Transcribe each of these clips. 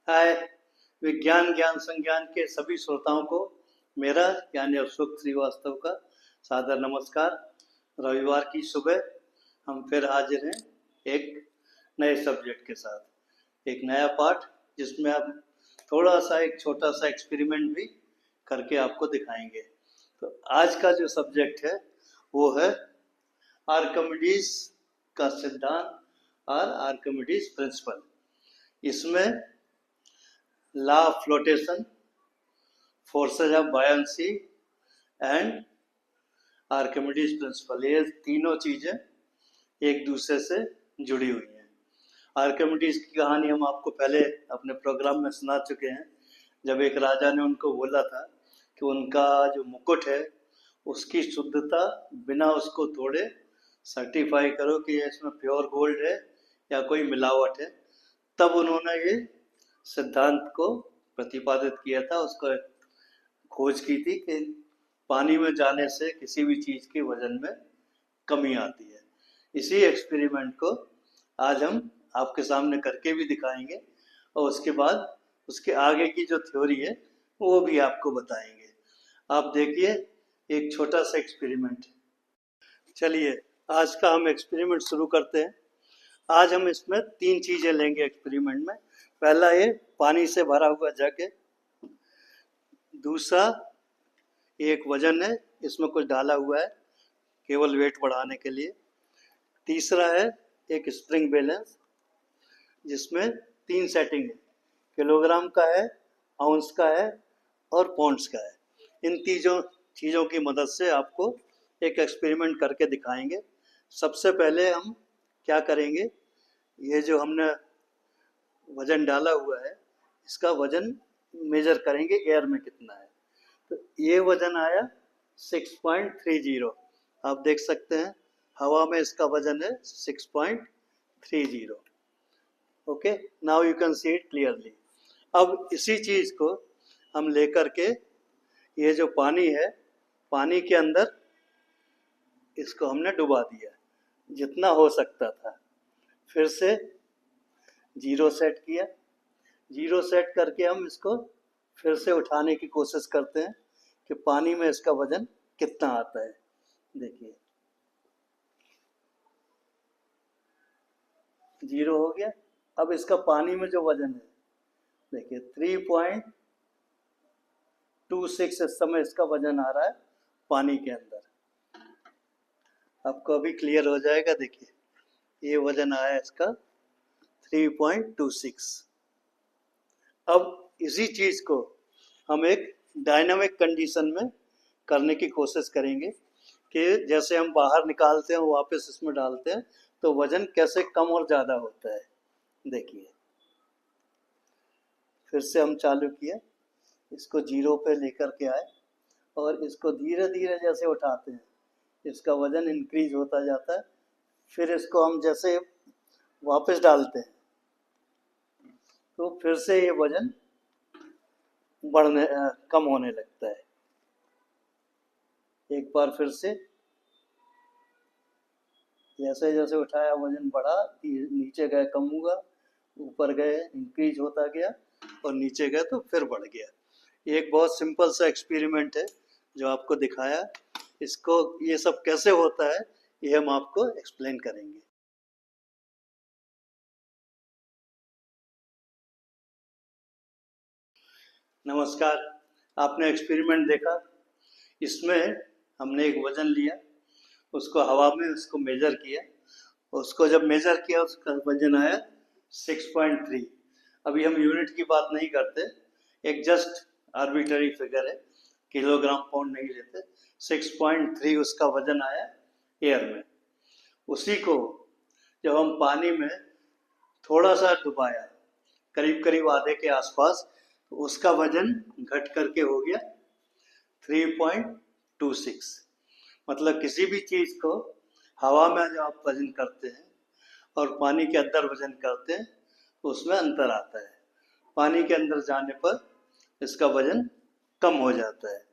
हाय, विज्ञान ज्ञान संज्ञान के सभी श्रोताओं को मेरा यानी अशोक श्रीवास्तव का सादर नमस्कार। रविवार की सुबह हम फिर हाजिर हैं एक नए सब्जेक्ट के साथ, एक नया पाठ जिसमें आप थोड़ा सा एक छोटा सा एक्सपेरिमेंट भी करके आपको दिखाएंगे। तो आज का जो सब्जेक्ट है वो है आर्किमिडीज का सिद्धांत और आर्किमिडीज प्रिंसिपल। इसमें law of flotation, forces of buoyancy and Archimedes principal, ये तीनों चीजें एक दूसरे से जुड़ी हुई हैं। आर्किमिडीज की कहानी हम आपको पहले अपने प्रोग्राम में सुना चुके हैं, जब एक राजा ने उनको बोला था कि उनका जो मुकुट है उसकी शुद्धता बिना उसको तोड़े सर्टिफाई करो कि इसमें प्योर गोल्ड है या कोई मिलावट है। तब उन्होंने ये सिद्धांत को प्रतिपादित किया था, उसको खोज की थी कि पानी में जाने से किसी भी चीज के वजन में कमी आती है। इसी एक्सपेरिमेंट को आज हम आपके सामने करके भी दिखाएंगे और उसके बाद उसके आगे की जो थ्योरी है वो भी आपको बताएंगे। आप देखिए, एक छोटा सा एक्सपेरिमेंट। चलिए आज का हम एक्सपेरिमेंट शुरू करते हैं। आज हम इसमें तीन चीजें लेंगे एक्सपेरिमेंट में। पहला ये पानी से भरा हुआ जग है, दूसरा एक वजन है, इसमें कुछ डाला हुआ है केवल वेट बढ़ाने के लिए, तीसरा है एक स्प्रिंग बैलेंस जिसमें तीन सेटिंग है, किलोग्राम का है, आउंस का है और पॉन्ड्स का है। इन तीनों चीज़ों की मदद से आपको एक एक्सपेरिमेंट करके दिखाएंगे। सबसे पहले हम क्या करेंगे, ये जो हमने वजन डाला हुआ है इसका वजन मेजर करेंगे एयर में कितना है। तो ये वजन आया 6.30। आप देख सकते हैं हवा में इसका वजन है 6.30। Okay, now you can see it clearly. अब इसी चीज को हम लेकर के ये जो पानी है, पानी के अंदर इसको हमने डुबा दिया जितना हो सकता था। फिर से जीरो सेट किया, जीरो सेट करके हम इसको फिर से उठाने की कोशिश करते हैं कि पानी में इसका वजन कितना आता है। देखिए जीरो हो गया। अब इसका पानी में जो वजन है देखिए 3.26 इस समय इसका वजन आ रहा है पानी के अंदर। आपको अभी क्लियर हो जाएगा। देखिए ये वजन आया इसका 3.26। अब इसी चीज को हम एक डायनामिक कंडीशन में करने की कोशिश करेंगे कि जैसे हम बाहर निकालते हैं वापस इसमें डालते हैं तो वजन कैसे कम और ज्यादा होता है। देखिए फिर से हम चालू किया, इसको जीरो पे लेकर के आए और इसको धीरे धीरे जैसे उठाते हैं इसका वजन इंक्रीज होता जाता है। फिर इसको हम जैसे वापस डालते हैं तो फिर से ये वजन कम होने लगता है। एक बार फिर से जैसे जैसे उठाया वजन बढ़ा, नीचे गए कम हुआ, ऊपर गए इंक्रीज होता गया और नीचे गए तो फिर बढ़ गया। ये एक बहुत सिंपल सा एक्सपेरिमेंट है जो आपको दिखाया। इसको ये सब कैसे होता है ये हम आपको एक्सप्लेन करेंगे। नमस्कार, आपने एक्सपेरिमेंट देखा। इसमें हमने एक वजन लिया, उसको हवा में उसको मेजर किया, उसको जब मेजर किया उसका वजन आया 6.3। अभी हम यूनिट की बात नहीं करते, एक जस्ट आर्बिट्ररी फिगर है, किलोग्राम पाउंड नहीं लेते। 6.3 उसका वजन आया एयर में। उसी को जब हम पानी में थोड़ा सा डुबाया, करीब करीब आधे के आसपास, तो उसका वजन घट करके हो गया 3.26। मतलब किसी भी चीज को हवा में जब आप वजन करते हैं और पानी के अंदर वजन करते हैं तो उसमें अंतर आता है। पानी के अंदर जाने पर इसका वजन कम हो जाता है,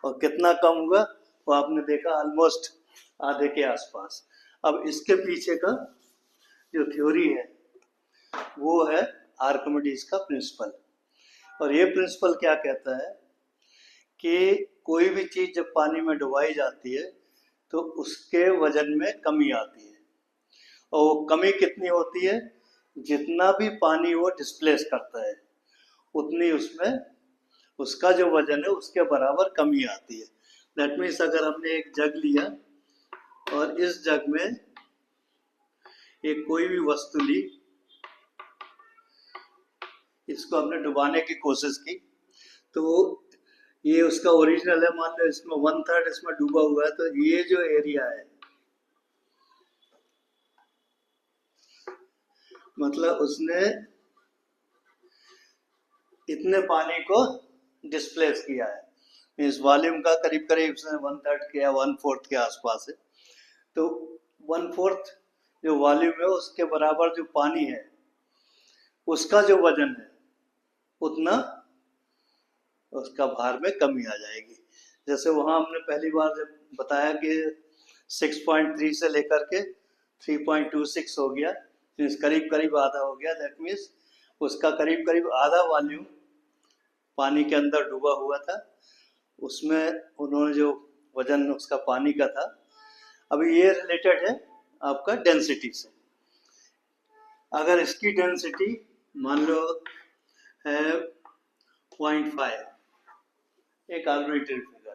और कितना कम हुआ वो आपने देखा, ऑलमोस्ट आधे के आसपास। अब इसके पीछे का जो थ्योरी है वो है आर्किमिडीज का प्रिंसिपल। और ये प्रिंसिपल क्या कहता है कि कोई भी चीज जब पानी में डुबाई जाती है तो उसके वजन में कमी आती है, और वो कमी कितनी होती है, जितना भी पानी वो डिस्प्लेस करता है उतनी उसमें उसका जो वजन है उसके बराबर कमी आती है। दैट मीन्स अगर हमने एक जग लिया और इस जग में एक कोई भी वस्तु ली, इसको हमने डुबाने की कोशिश की, तो ये उसका ओरिजिनल है, मान लो इसमें 1/3 इसमें डूबा हुआ है, तो ये जो एरिया है मतलब उसने इतने पानी को डिस्प्लेस किया है, मीन्स वॉल्यूम का करीब करीब 1/3 के या 1/4 के आसपास है। तो 1/4 जो वॉल्यूम है उसके बराबर जो पानी है उसका जो वजन है उतना उसका भार में कमी आ जाएगी। जैसे वहां हमने पहली बार जब बताया कि 6.3 से लेकर के 3.26 हो गया, मीन्स करीब करीब आधा हो गया। दैट मीन्स उसका करीब करीब आधा वॉल्यूम पानी के अंदर डूबा हुआ था, उसमें उन्होंने जो वजन उसका पानी का था। अभी ये रिलेटेड है आपका डेंसिटी से। अगर इसकी डेंसिटी मान लो है 0.5, एक आर्बिट्रेरी फिगर,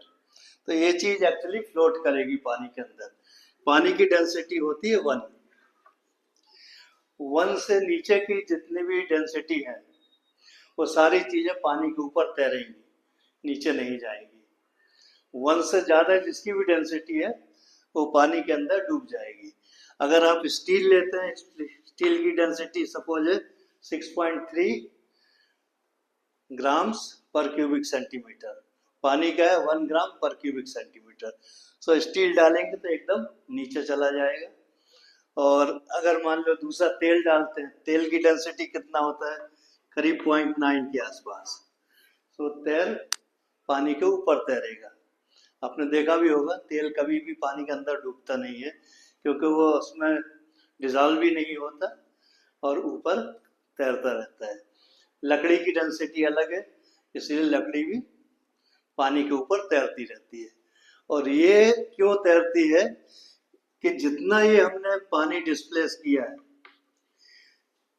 तो ये चीज एक्चुअली फ्लोट करेगी पानी के अंदर। पानी की डेंसिटी होती है 1। 1 से नीचे की जितनी भी डेंसिटी है वो सारी चीजें पानी के ऊपर तैरेंगी, नीचे नहीं जाएंगी। 1 से ज्यादा जिसकी भी डेंसिटी है वो पानी के अंदर डूब जाएगी। अगर आप स्टील लेते हैं, स्टील की डेंसिटी सपोज है 6.3 ग्राम्स पर क्यूबिक सेंटीमीटर, पानी का है 1 ग्राम पर क्यूबिक सेंटीमीटर। सो स्टील डालेंगे तो एकदम नीचे चला जाएगा। और अगर मान लो दूसरा तेल डालते हैं, तेल की डेंसिटी कितना होता है, करीब 0.9 के आसपास, तो तेल पानी के ऊपर तैरेगा। आपने देखा भी होगा तेल कभी भी पानी के अंदर डूबता नहीं है, क्योंकि वो उसमें डिजॉल्व भी नहीं होता और ऊपर तैरता रहता है। लकड़ी की डेंसिटी अलग है, इसलिए लकड़ी भी पानी के ऊपर तैरती रहती है। और ये क्यों तैरती है कि जितना ये हमने पानी डिस्प्लेस किया है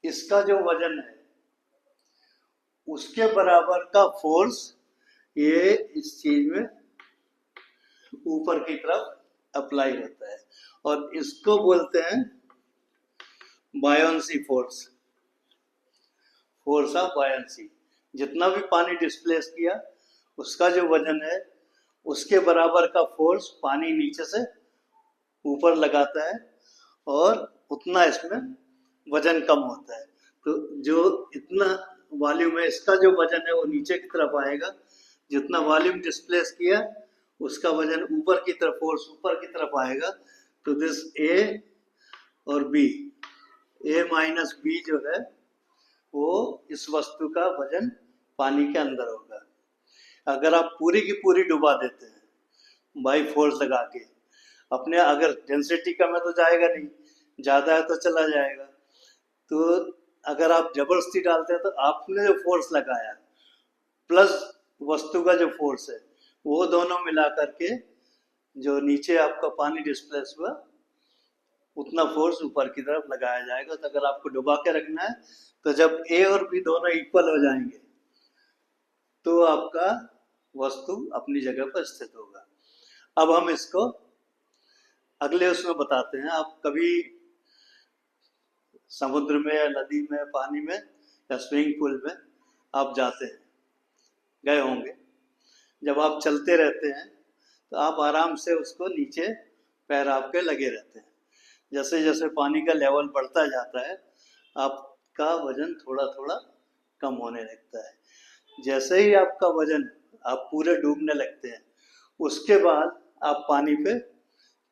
इसका जो वजन है उसके बराबर का फोर्स ये इस चीज में ऊपर की तरफ अप्लाई होता है, और इसको बोलते हैं buoyancy force, force of buoyancy. जितना भी पानी डिस्प्लेस किया उसका जो वजन है उसके बराबर का फोर्स पानी नीचे से ऊपर लगाता है, और उतना इसमें वजन कम होता है। तो जो इतना वॉल्यूम है इसका जो वजन है वो नीचे की तरफ आएगा, जितना वॉल्यूम डिस्प्लेस किया उसका वजन ऊपर की तरफ, फोर्स ऊपर की तरफ आएगा। तो दिस ए और बी, ए माइनस बी जो है वो इस वस्तु का वजन पानी के अंदर होगा। अगर आप पूरी की पूरी डुबा देते हैं बाई फोर्स लगा के, अपने अगर डेंसिटी कम है तो जाएगा नहीं, ज्यादा है तो चला जाएगा। तो अगर आप जबरदस्ती डालते हैं तो आपने जो फोर्स लगाया प्लस वस्तु का जो फोर्स है वो दोनों मिला करके जो नीचे आपका पानी डिस्प्लेस हुआ उतना फोर्स ऊपर की तरफ लगाया जाएगा। तो अगर आपको डुबा के रखना है तो जब ए और बी दोनों इक्वल हो जाएंगे तो आपका वस्तु अपनी जगह पर स्थित होगा। अब हम इसको अगले उसमें बताते हैं। आप कभी समुद्र में या नदी में, पानी में या स्विमिंग पूल में आप जाते हैं, गए होंगे। जब आप चलते रहते हैं तो आप आराम से उसको नीचे पैर आपके लगे रहते हैं। जैसे जैसे पानी का लेवल बढ़ता जाता है आपका वजन थोड़ा थोड़ा कम होने लगता है। जैसे ही आपका वजन, आप पूरे डूबने लगते हैं, उसके बाद आप पानी पे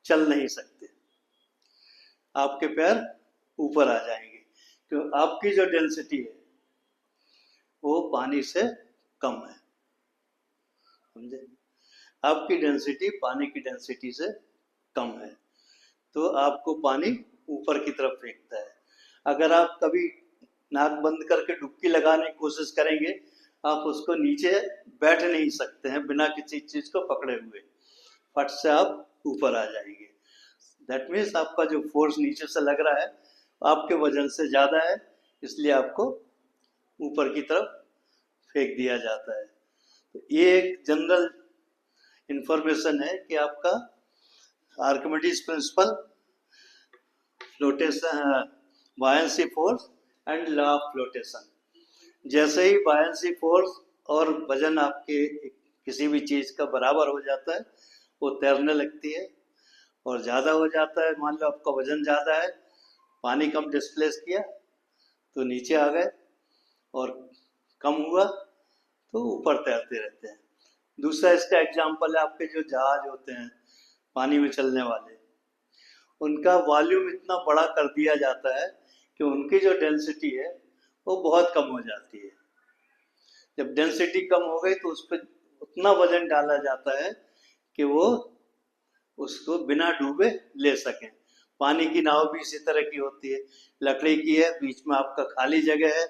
चल नहीं सकते, आपके पैर ऊपर आ जाएंगे, क्योंकि आपकी जो डेंसिटी है वो पानी से कम है। समझे? आपकी डेंसिटी पानी की डेंसिटी से कम है, तो आपको पानी ऊपर की तरफ फेंकता है। अगर आप कभी नाक बंद करके डुबकी लगाने की कोशिश करेंगे, आप उसको नीचे बैठ नहीं सकते हैं बिना किसी चीज को पकड़े हुए, फट से आप ऊपर आ जाएंगे। दैट मीन्स आपका जो फोर्स नीचे से लग रहा है आपके वजन से ज्यादा है, इसलिए आपको ऊपर की तरफ फेंक दिया जाता है। तो ये एक जनरल इंफॉर्मेशन है कि आपका Archimedes principal, flotation, buoyancy force and law of flotation. जैसे ही बायंसी फोर्स और वजन आपके किसी भी चीज का बराबर हो जाता है वो तैरने लगती है, और ज्यादा हो जाता है, मान लो आपका वजन ज्यादा है, पानी कम डिस्प्लेस किया तो नीचे आ गए, और कम हुआ तो ऊपर तैरते रहते हैं। दूसरा इसका एग्जाम्पल है आपके जो जहाज होते हैं पानी में चलने वाले, उनका वॉल्यूम इतना बड़ा कर दिया जाता है कि उनकी जो डेंसिटी है वो बहुत कम हो जाती है। जब डेंसिटी कम हो गई तो उस पर उतना वजन डाला जाता है कि वो उसको बिना डूबे ले सकें। पानी की नाव भी इसी तरह की होती है, लकड़ी की है, बीच में आपका खाली जगह है,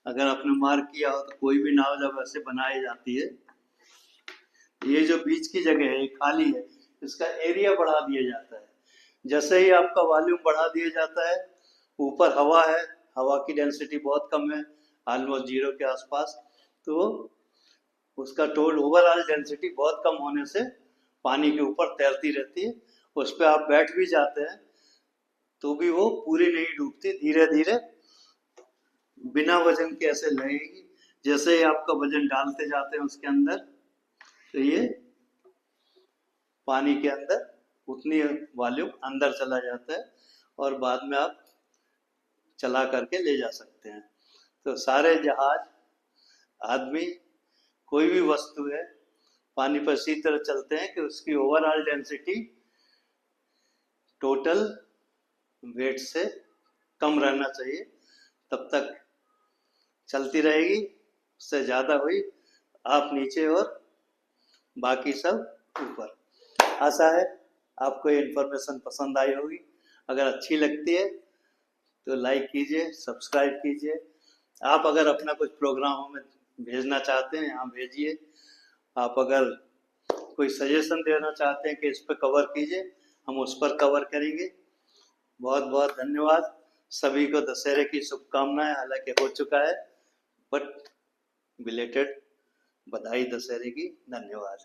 अगर आपने मार्क किया हो तो कोई भी नाव जब ऐसे बनाई जाती है, ये जो बीच की जगह है ये खाली है, इसका एरिया बढ़ा दिया जाता है। जैसे ही आपका वॉल्यूम बढ़ा दिया जाता है, ऊपर हवा है, हवा की डेंसिटी बहुत कम है, ऑलमोस्ट जीरो के आसपास, तो उसका टोटल ओवरऑल डेंसिटी बहुत कम होने से पानी के ऊपर तैरती रहती है। उस पर आप बैठ भी जाते हैं तो भी वो पूरी नहीं डूबती, धीरे धीरे बिना वजन के ऐसे लगेगी। जैसे ही आपका वजन डालते जाते हैं उसके अंदर, तो ये पानी के अंदर उतनी वॉल्यूम अंदर चला जाता है और बाद में आप चला करके ले जा सकते हैं। तो सारे जहाज, आदमी, कोई भी वस्तु है पानी पर इसी तरह चलते हैं कि उसकी ओवरऑल डेंसिटी टोटल वेट से कम रहना चाहिए, तब तक चलती रहेगी। उससे ज़्यादा हुई आप नीचे और बाकी सब ऊपर। आशा है आपको ये इन्फॉर्मेशन पसंद आई होगी। अगर अच्छी लगती है तो लाइक कीजिए, सब्सक्राइब कीजिए। आप अगर अपना कुछ प्रोग्राम हमें भेजना चाहते हैं यहाँ भेजिए। आप अगर कोई सजेशन देना चाहते हैं कि इस पर कवर कीजिए, हम उस पर कवर करेंगे। बहुत बहुत धन्यवाद। सभी को दशहरे की शुभकामनाएं, हालांकि हो चुका है, बट बिलेटेड बधाई दशहरे की। धन्यवाद।